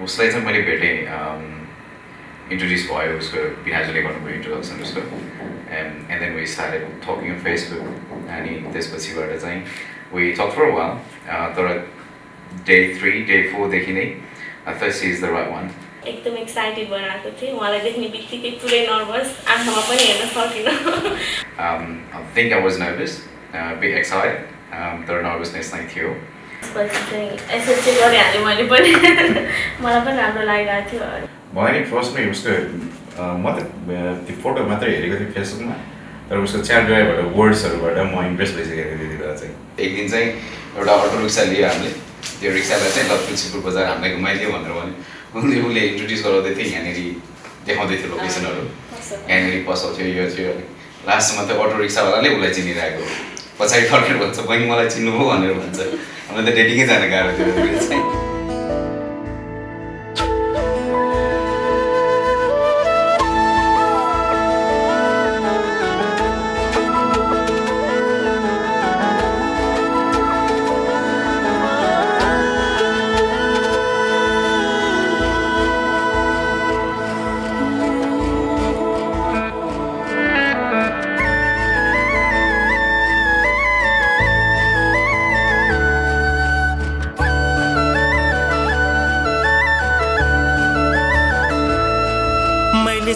उसलाई चाहिँ मैले भेटेँ इन्ट्रोड्युस भयो उसको पिनाजुले गर्नुभयो इन्ट्रोडक्सन उसको and then we started talking on Facebook अनि त्यसपछिबाट चाहिँ we talk for a while तर डे 3 डे 4 देखि नै I thought she is the right one एकदम एक्साइटेड बनाएको थिएँ उहाँलाई देख्ने बित्तिकै पुरै नर्भस आँखामा पनि हेर्न सकिनँ I think I was nervous, a bit excited, तर nervousness नै थियो त्यसपछि चाहिँ एसएचए गरिहालेँ मैले पनि मलाई पनि राम्रो लागिरहेको थियो भयो नि फर्स्टमै उसको म त त्यो फोटो मात्रै हेरेको थिएँ फेसबुकमा तर उसको च्याट ड्राइभबाट वर्ड्सहरूबाट म इम्प्रेस भइसकेको थिएँ त्यति बेला चाहिँ एक दिन चाहिँ एउटा अटो रिक्सा लियो हामीले त्यो रिक्सालाई चाहिँ ल तुलसीपुर बजार हामीलाई घुमाइदियो भनेर भने उसले इन्ट्रोड्युस गराउँदै थियो यहाँनिर देखाउँदै थियो लोकेसनहरू यहाँनिर पसाउँथ्यो यो थियो लास्टमा त अटो रिक्सावालाले उसलाई चिनिरहेको पछाडि फर्केर भन्छ बहिनी मलाई चिन्नुभयो भनेर भन्छ हामीलाई त डेटिङै जान गाह्रो थियो चाहिँ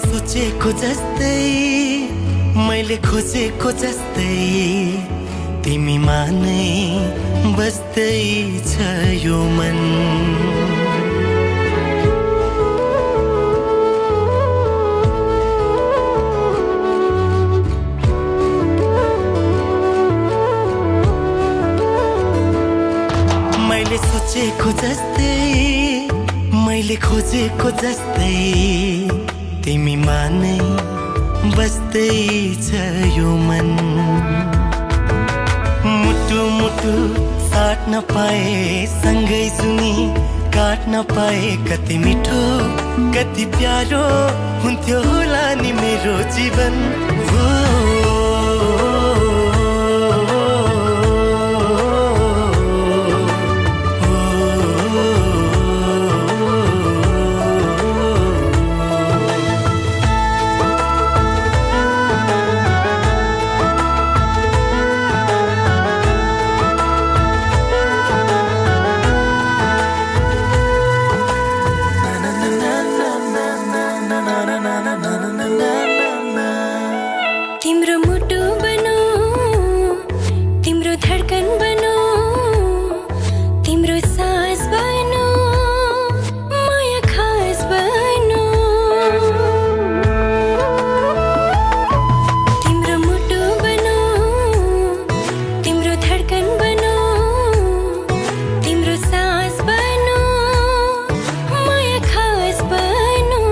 सोचेको जस्तै मैले खोजेको जस्तै तिमीमा नै बस्दै छ यो मन मैले सोचेको जस्तै मैले खोजेको जस्तै तिमीमा नै बस्दै छ यो मन मुटु मुटु साट्न पाए सँगै जुनी काट्न पाए कति मिठो कति प्यारो हुन्थ्यो होला नि मेरो जीवन हो तिम्रो मुटु बनो तिम्रो धडकन बनो तिम्रो सास बनो माया खास बनो तिम्रो मुटु बनो तिम्रो धडकन बनो तिम्रो सास बनो माया खास बनो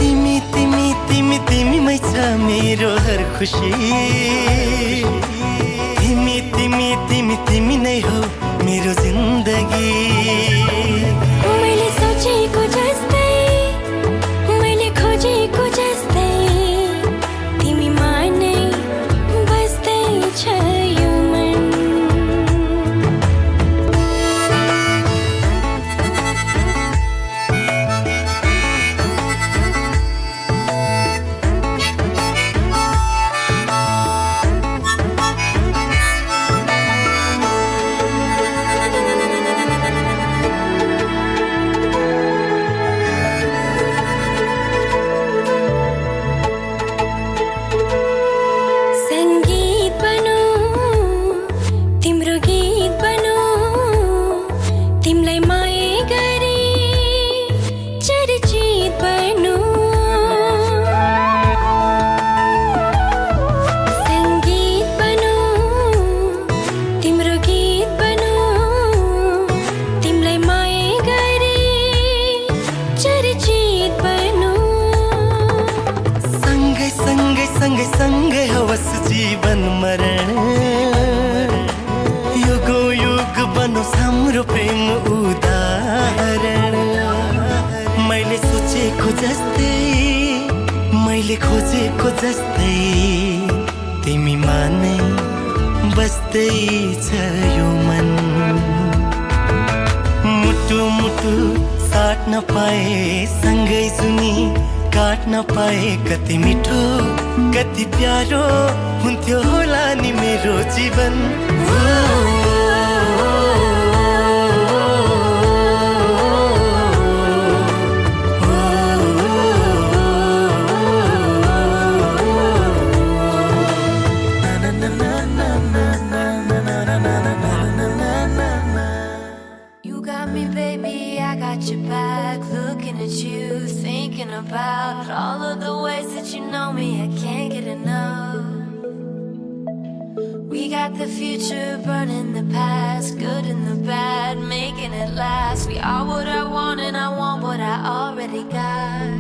तिमी तिमी तिमी तिमीमै छ मेरो हर खुसी तिमी तिमी तिमी तिमी नै हो मेरो जिन्दगी मैले सोचेको जस्तै मैले खोजेको जस्तै तिमीमा नै बस्दै छ यो मन सँगै सँगै हवस जीवन मरण युगो युग बनोस् हाम्रो प्रेम उदाहरण मैले सोचेको जस्तै मैले खोजेको जस्तै तिमीमा नै बस्दै छ यो मन मुटु मुटु पाए सँगै सुनि काट्न पाए कति मिठो कति प्यारो हुन्थ्यो होला नि मेरो जीवन About all of the ways that you know me, I can't get enough. We got the future burning the past, good and the bad, making it last. We are what I want and I want what I already got.